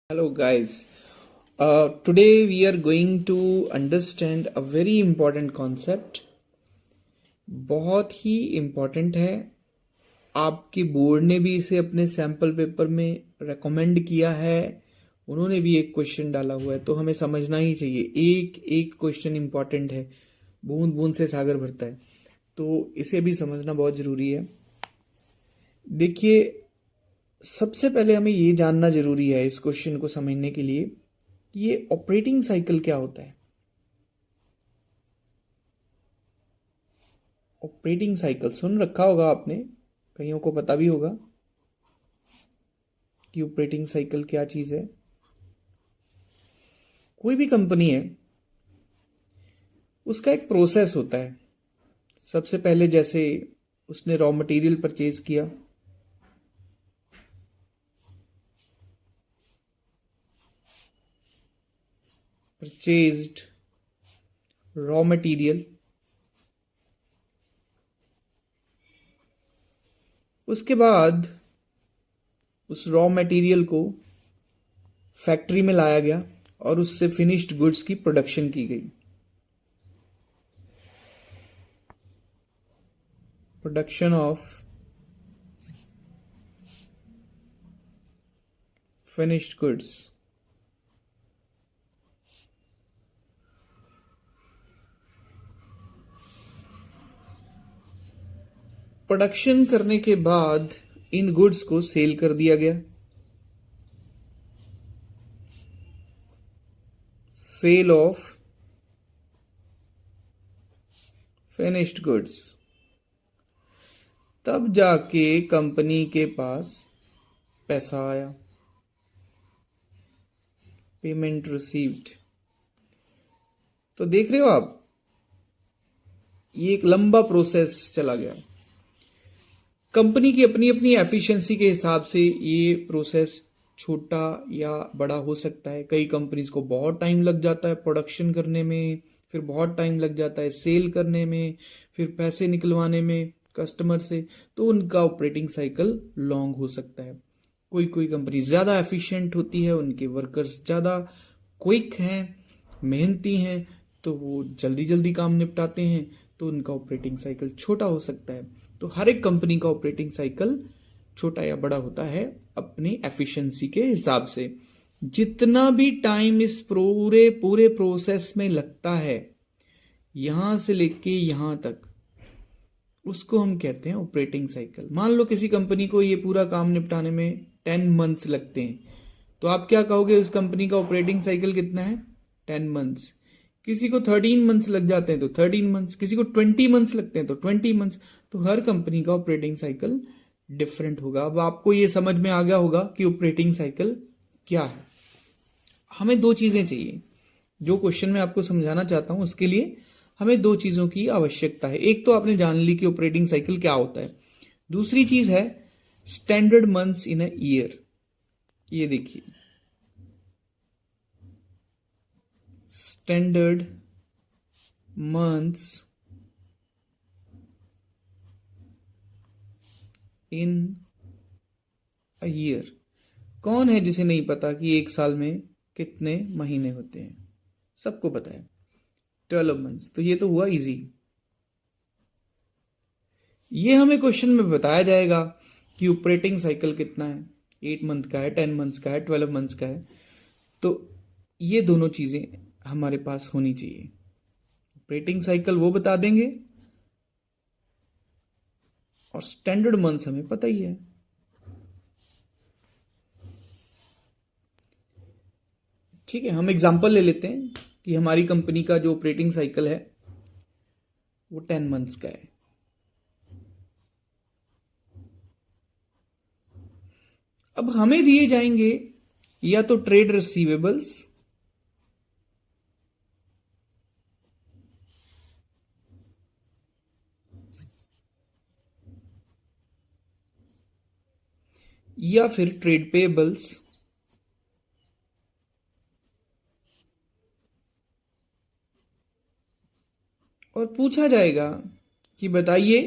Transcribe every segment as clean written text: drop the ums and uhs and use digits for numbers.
Hello, guys. Today we are going to understand a very important concept. बहुत ही important है. आपके board ने भी इसे अपने सैम्पल पेपर में रेकमेंड किया है. उन्होंने भी एक क्वेश्चन डाला हुआ है, तो हमें समझना ही चाहिए. एक एक क्वेश्चन इम्पोर्टेंट है. बूंद बूंद से सागर भरता है, तो इसे भी समझना बहुत ज़रूरी है. देखिए, सबसे पहले हमें ये जानना जरूरी है इस क्वेश्चन को समझने के लिए कि ये ऑपरेटिंग साइकिल क्या होता है. ऑपरेटिंग साइकिल सुन रखा होगा आपने, कईयों को पता भी होगा कि ऑपरेटिंग साइकिल क्या चीज़ है. कोई भी कंपनी है, उसका एक प्रोसेस होता है. सबसे पहले जैसे उसने रॉ मटेरियल परचेज किया, परचेज्ड रॉ मटेरियल, उसके बाद उस रॉ मटेरियल को फैक्ट्री में लाया गया और उससे फिनिश्ड गुड्स की प्रोडक्शन की गई. Production of finished goods. Production करने के बाद इन गुड्स को सेल कर दिया गया. Sale of finished goods. तब जाके कंपनी के पास पैसा आया. Payment received. तो देख रहे हो आप, ये एक लंबा प्रोसेस चला गया. कंपनी की अपनी अपनी एफिशिएंसी के हिसाब से ये प्रोसेस छोटा या बड़ा हो सकता है. कई कंपनीज को बहुत टाइम लग जाता है प्रोडक्शन करने में, फिर बहुत टाइम लग जाता है सेल करने में, फिर पैसे निकलवाने में कस्टमर से, तो उनका ऑपरेटिंग साइकिल लॉन्ग हो सकता है. कोई कोई कंपनी ज़्यादा एफिशिएंट होती है, उनके वर्कर्स ज़्यादा क्विक हैं, मेहनती हैं, तो वो जल्दी जल्दी काम निपटाते हैं, तो उनका ऑपरेटिंग साइकिल छोटा हो सकता है. तो हर एक कंपनी का ऑपरेटिंग साइकिल छोटा या बड़ा होता है अपनी एफिशिएंसी के हिसाब से. जितना भी टाइम इस पूरे पूरे प्रोसेस में लगता है, यहाँ से लेके यहाँ तक, उसको हम कहते हैं ऑपरेटिंग साइकिल. मान लो किसी कंपनी को ये पूरा काम निपटाने में 10 मंथ्स लगते हैं, तो आप क्या कहोगे उस कंपनी का ऑपरेटिंग साइकिल कितना है? 10 मंथ्स. किसी को 13 मंथ्स लग जाते हैं तो 13 मंथ्स, किसी को 20 मंथ्स लगते हैं तो 20 मंथ्स. तो हर कंपनी का ऑपरेटिंग साइकिल डिफरेंट होगा. अब आपको ये समझ में आ गया होगा कि ऑपरेटिंग साइकिल क्या है. हमें दो चीज़ें चाहिए. जो क्वेश्चन मैं आपको समझाना चाहता हूँ उसके लिए हमें दो चीज़ों की आवश्यकता है. एक तो आपने जान ली कि ऑपरेटिंग साइकिल क्या होता है. दूसरी चीज़ है standard months in a year. ये देखिए, standard months in a year. कौन है जिसे नहीं पता कि एक साल में कितने महीने होते हैं? सबको पता है, 12 मंथ्स. तो ये तो हुआ इजी. ये हमें क्वेश्चन में बताया जाएगा कि ऑपरेटिंग साइकिल कितना है. 8 मंथ का है, 10 मंथ्स का है, 12 मंथ्स का है. तो ये दोनों चीज़ें हमारे पास होनी चाहिए. ऑपरेटिंग साइकिल वो बता देंगे और स्टैंडर्ड मंथ्स हमें पता ही है. ठीक है, हम एग्जांपल ले लेते हैं कि हमारी कंपनी का जो ऑपरेटिंग साइकिल है वो 10 मंथ्स का है. अब हमें दिए जाएंगे या तो ट्रेड रिसीवेबल्स या फिर ट्रेड पेबल्स, और पूछा जाएगा कि बताइए.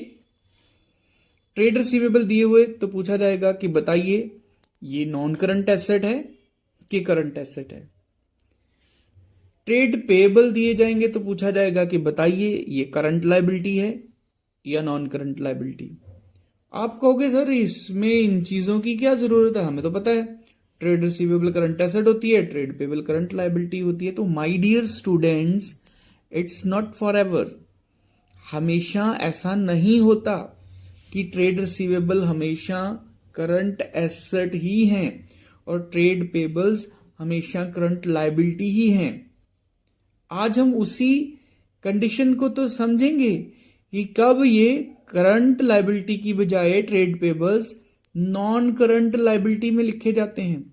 ट्रेड रिसीवेबल दिए हुए तो पूछा जाएगा कि बताइए ये नॉन करंट एसेट है कि करंट एसेट है। ट्रेड पेएबल दिए जाएंगे तो पूछा जाएगा कि बताइए ये करंट लायबिलिटी है या नॉन करंट लायबिलिटी। आप कहोगे सर इसमें इन चीजों की क्या जरूरत है, हमें तो पता है ट्रेड रिसीवेबल करंट एसेट होती है, ट्रेड पेएबल करंट लायबिलिटी होती है। तो my dear students, it's not forever. हमेशा ऐसा नहीं होता कि ट्रेड रिसीवेबल हमेशा करंट एसेट ही हैं और ट्रेड पेबल्स हमेशा करंट लायबिलिटी ही हैं। आज हम उसी कंडीशन को तो समझेंगे कि कब ये करंट लायबिलिटी की बजाय trade payables non current liability में लिखे जाते हैं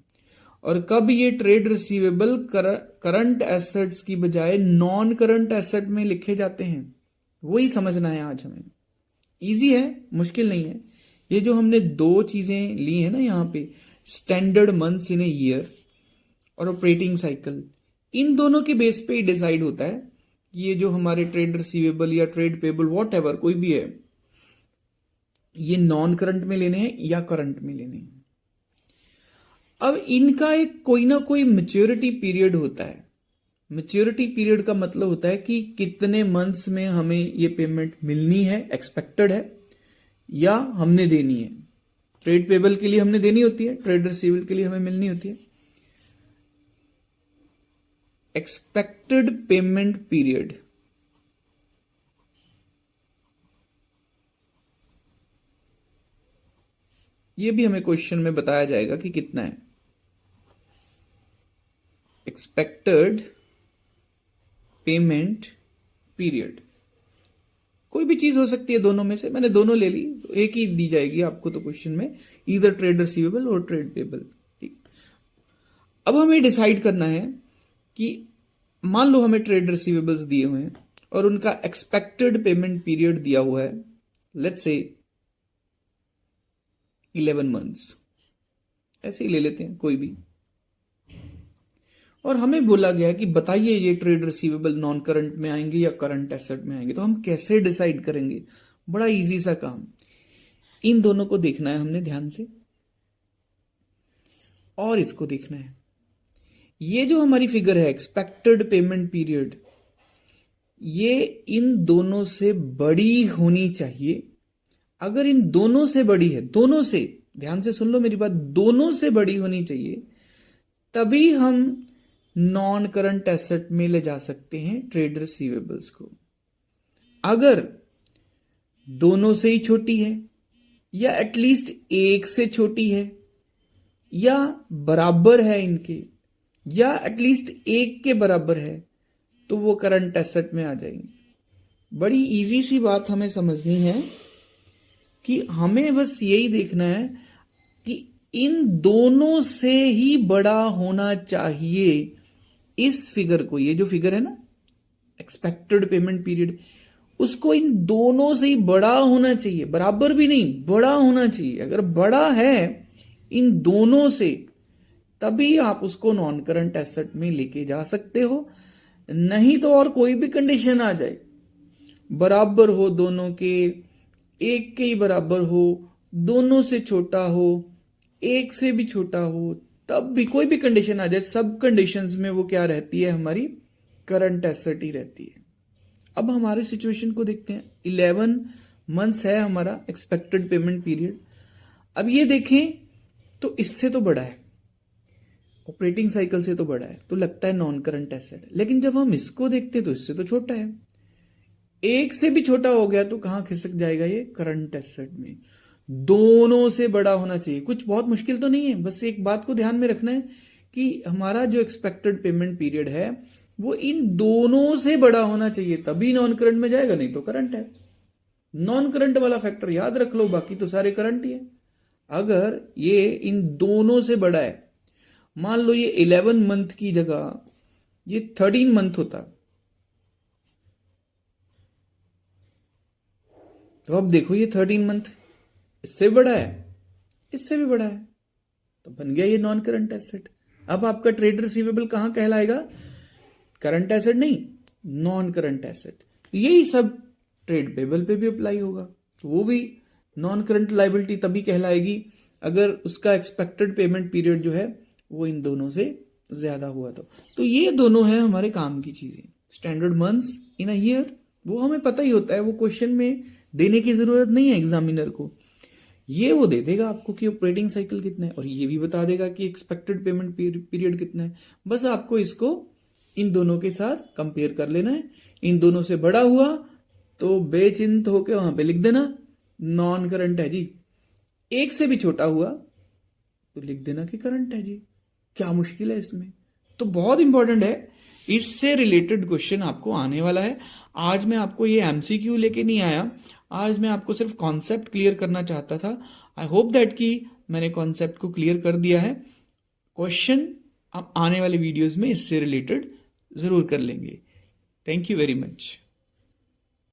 और कब ये ट्रेड रिसीवेबल करंट एसेट्स की बजाय नॉन करंट एसेट में लिखे जाते हैं। वही समझना है आज हमें। इजी है, मुश्किल नहीं है। ये जो हमने दो चीजें ली है ना यहाँ पे, standard months in a year और ऑपरेटिंग साइकिल, इन दोनों के बेस पे ही डिसाइड होता है कि ये जो हमारे ट्रेड रिसीवेबल या ट्रेड पेबल वॉट एवर कोई भी है, ये नॉन करंट में लेने हैं या करंट में लेने हैं। अब इनका एक कोई ना कोई मैच्योरिटी पीरियड होता है। मैच्योरिटी पीरियड का मतलब होता है कि कितने मंथ्स में हमें ये पेमेंट मिलनी है, एक्सपेक्टेड है या हमने देनी है। ट्रेड पेबल के लिए हमने देनी होती है, ट्रेड रिसीवेबल के लिए हमें मिलनी होती है। एक्सपेक्टेड पेमेंट पीरियड, ये भी हमें क्वेश्चन में बताया जाएगा कि कितना है। एक्सपेक्टेड पेमेंट पीरियड कोई भी चीज हो सकती है दोनों में से, मैंने दोनों ले ली तो एक ही दी जाएगी आपको तो क्वेश्चन में, ईदर ट्रेड रिसीवेबल और ट्रेड पेबल। ठीक, अब हमें डिसाइड करना है कि मान लो हमें ट्रेड रिसीवेबल्स दिए हुए हैं और उनका एक्सपेक्टेड पेमेंट पीरियड दिया हुआ है, लेट्स से 11 मंथ्स, ऐसे ही ले लेते हैं कोई भी। और हमें बोला गया कि बताइए ये ट्रेड रिसीवेबल नॉन करंट में आएंगे या करंट एसेट में आएंगे। तो हम कैसे डिसाइड करेंगे? बड़ा इजी सा काम, इन दोनों को देखना है हमने ध्यान से और इसको देखना है। ये जो हमारी फिगर है एक्सपेक्टेड पेमेंट पीरियड, ये इन दोनों से बड़ी होनी चाहिए। अगर इन दोनों से बड़ी है, दोनों से, ध्यान से सुन लो मेरी बात, दोनों से बड़ी होनी चाहिए, तभी हम नॉन करंट एसेट में ले जा सकते हैं ट्रेड रिसीवेबल्स को। अगर दोनों से ही छोटी है या एटलीस्ट एक से छोटी है या बराबर है इनके या एटलीस्ट एक के बराबर है, तो वो करंट एसेट में आ जाएंगे। बड़ी इजी सी बात हमें समझनी है कि हमें बस यही देखना है कि इन दोनों से ही बड़ा होना चाहिए इस फिगर को। ये जो फिगर है ना एक्सपेक्टेड पेमेंट पीरियड, उसको इन दोनों से ही बड़ा होना चाहिए, बराबर भी नहीं, बड़ा होना चाहिए। अगर बड़ा है इन दोनों से, तभी आप उसको नॉन करंट एसेट में लेके जा सकते हो। नहीं तो और कोई भी कंडीशन आ जाए, बराबर हो दोनों के, एक के ही बराबर हो, दोनों से छोटा हो, एक से भी छोटा हो, तब भी कोई भी कंडीशन आ जाए, सब कंडीशंस में वो क्या रहती है, हमारी करंट एसेट ही रहती है। अब हमारे सिचुएशन को देखते हैं। 11 मंथ्स है हमारा एक्सपेक्टेड पेमेंट पीरियड। अब ये देखें तो इससे तो बड़ा है, ऑपरेटिंग साइकिल से तो बड़ा है, तो लगता है नॉन करंट एसेट है। लेकिन जब हम इसको देखते हैं तो इससे तो छोटा है, एक से भी छोटा हो गया तो कहां खिसक जाएगा ये, करंट एसेट में। दोनों से बड़ा होना चाहिए। कुछ बहुत मुश्किल तो नहीं है, बस एक बात को ध्यान में रखना है कि हमारा जो एक्सपेक्टेड पेमेंट पीरियड है वो इन दोनों से बड़ा होना चाहिए, तभी नॉन करंट में जाएगा, नहीं तो करंट है। नॉन करंट वाला फैक्टर याद रख लो, बाकी तो सारे करंट ही है। अगर ये इन दोनों से बड़ा है, मान लो ये 11 मंथ की जगह ये 13 मंथ होता, तो अब देखो ये 13 मंथ इससे बड़ा है, इससे भी बड़ा है, तो बन गया ये नॉन करंट एसेट। अब आपका ट्रेड रिसीवेबल कहां कहलाएगा, करंट एसेट नहीं, नॉन करंट एसेट। यही सब ट्रेड पेबल पे भी अप्लाई होगा, तो वो भी नॉन करंट लायबिलिटी तभी कहलाएगी अगर उसका एक्सपेक्टेड पेमेंट पीरियड जो है वो इन दोनों से ज्यादा हुआ तो ये दोनों है हमारे काम की चीजें। Standard months in a year वो हमें पता ही होता है, वो क्वेश्चन में देने की जरूरत नहीं है एग्जामिनर को। ये वो दे देगा आपको कि ऑपरेटिंग साइकिल कितना है, और ये भी बता देगा कि एक्सपेक्टेड पेमेंट पीरियड कितना है। बस आपको इसको इन दोनों के साथ कंपेयर कर लेना है। इन दोनों से बड़ा हुआ तो बेचिंत होके वहां पे लिख देना नॉन करंट है जी। एक से भी छोटा हुआ तो लिख देना कि करंट है जी। क्या मुश्किल है इसमें? तो बहुत इंपॉर्टेंट है, इससे रिलेटेड क्वेश्चन आपको आने वाला है। आज मैं आपको ये एमसीक्यू लेके नहीं आया, आज मैं आपको सिर्फ कॉन्सेप्ट क्लियर करना चाहता था। आई होप दैट कि मैंने कॉन्सेप्ट को क्लियर कर दिया है। क्वेश्चन आप आने वाले वीडियोस में इससे रिलेटेड जरूर कर लेंगे। Thank you very much.